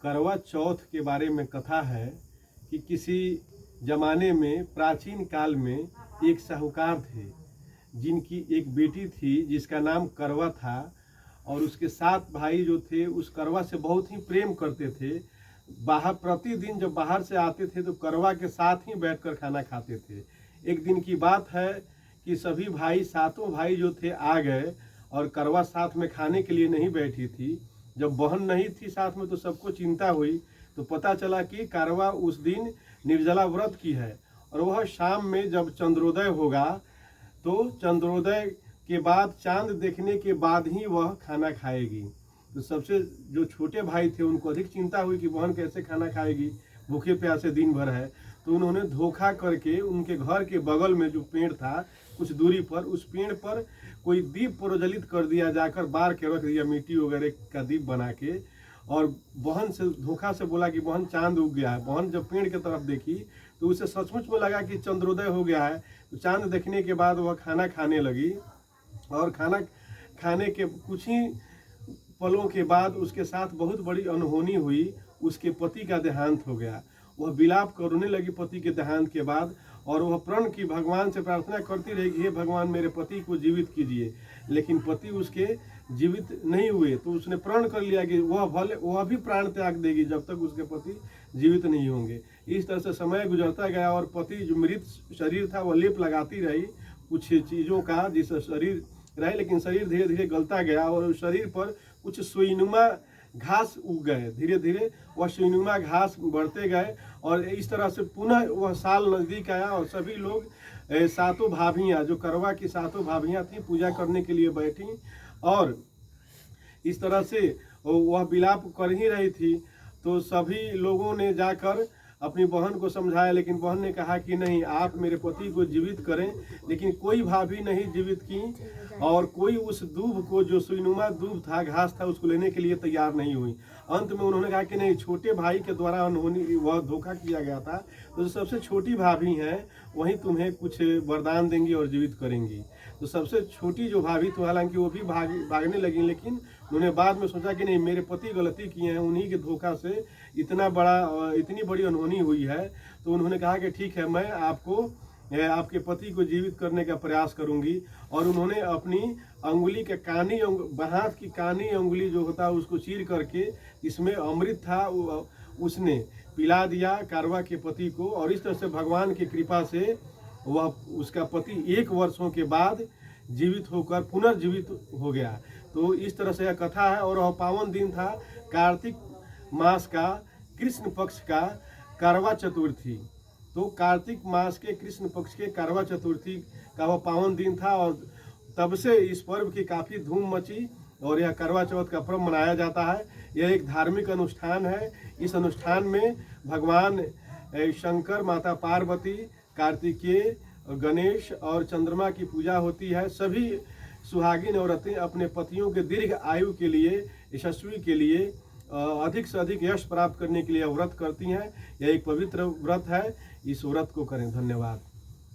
करवा चौथ के बारे में कथा है कि किसी जमाने में प्राचीन काल में एक साहूकार थे जिनकी एक बेटी थी जिसका नाम करवा था और उसके 7 भाई जो थे उस करवा से बहुत ही प्रेम करते थे। बाहर प्रतिदिन जब बाहर से आते थे तो करवा के साथ ही बैठकर खाना खाते थे। एक दिन की बात है कि सभी भाई 7 भाई जो थे आ गए और करवा साथ में खाने के लिए नहीं बैठी थी। जब बहन नहीं थी साथ में तो सबको चिंता हुई, तो पता चला कि करवा उस दिन निर्जला व्रत की है और वह शाम में जब चंद्रोदय होगा तो चंद्रोदय के बाद चांद देखने के बाद ही वह खाना खाएगी। तो सबसे जो छोटे भाई थे उनको अधिक चिंता हुई कि बहन कैसे खाना खाएगी, भूखे प्यासे दिन भर है। तो उन्होंने धोखा करके उनके घर के बगल में जो पेड़ था कुछ दूरी पर, उस पेड़ पर कोई दीप प्रज्वलित कर दिया, जाकर बार के रख दिया मिट्टी वगैरह का दीप बना के, और बहन से धोखा से बोला कि बहन चांद उग गया है। बहन जब पेड़ की तरफ देखी तो उसे सचमुच में लगा कि चंद्रोदय हो गया है। तो चांद देखने के बाद वह खाना खाने लगी और खाना खाने के कुछ ही पलों के बाद उसके साथ बहुत बड़ी अनहोनी हुई। उसके पति का देहांत हो गया। वह विलाप करने लगी पति के देहांत के बाद और वह प्रण की भगवान से प्रार्थना करती रही कि हे भगवान मेरे पति को जीवित कीजिए, लेकिन पति उसके जीवित नहीं हुए। तो उसने प्रण कर लिया कि वह भी प्राण त्याग देगी जब तक उसके पति जीवित नहीं होंगे। इस तरह से समय गुजरता गया और पति जो मृत शरीर था वह लेप लगाती रही कुछ चीज़ों का जिससे शरीर रहे, लेकिन शरीर धीरे धीरे गलता गया और उस शरीर पर कुछ सुईनुमा घास उग गए। धीरे धीरे वह सुईनुमा घास बढ़ते गए और इस तरह से पुनः वह साल नज़दीक आया और सभी लोग 7 भाभियाँ जो करवा की 7 भाभियाँ थीं पूजा करने के लिए बैठी और इस तरह से वह विलाप कर ही रही थी। तो सभी लोगों ने जाकर अपनी बहन को समझाया, लेकिन बहन ने कहा कि नहीं, आप मेरे पति को जीवित करें। लेकिन कोई भाभी नहीं जीवित की और कोई उस दूब को, जो सुईनुमा दूब था, घास था, उसको लेने के लिए तैयार नहीं हुई। अंत में उन्होंने कहा कि नहीं, छोटे भाई के द्वारा अनहोनी वह धोखा किया गया था, तो जो सबसे छोटी भाभी हैं वही तुम्हें कुछ वरदान देंगी और जीवित करेंगी। तो सबसे छोटी जो भाभी तो हालांकि वो भी भागने लगी, लेकिन उन्होंने बाद में सोचा कि नहीं, मेरे पति गलती किए हैं, उन्हीं के धोखा से इतनी बड़ी अनहोनी हुई है। तो उन्होंने कहा कि ठीक है, मैं आपके पति को जीवित करने का प्रयास करूंगी। और उन्होंने अपनी अंगुली के हाथ की कानी अंगुली जो होता है उसको चीर करके इसमें अमृत था उसने पिला दिया करवा के पति को, और इस तरह से भगवान की कृपा से वह उसका पति 1 वर्षों के बाद जीवित होकर पुनर्जीवित हो गया। तो इस तरह से यह कथा है और वह पावन दिन था कार्तिक मास का कृष्ण पक्ष का करवा चतुर्थी। तो कार्तिक मास के कृष्ण पक्ष के करवा चतुर्थी का वह पावन दिन था और तब से इस पर्व की काफ़ी धूम मची और यह करवा चौथ का पर्व मनाया जाता है। यह एक धार्मिक अनुष्ठान है। इस अनुष्ठान में भगवान शंकर, माता पार्वती, कार्तिकेय, गणेश और चंद्रमा की पूजा होती है। सभी सुहागिन औरतें अपने पतियों के दीर्घ आयु के लिए, यशस्वी के लिए, अधिक से अधिक यश प्राप्त करने के लिए व्रत करती हैं। यह एक पवित्र व्रत है। इस व्रत को करें। धन्यवाद।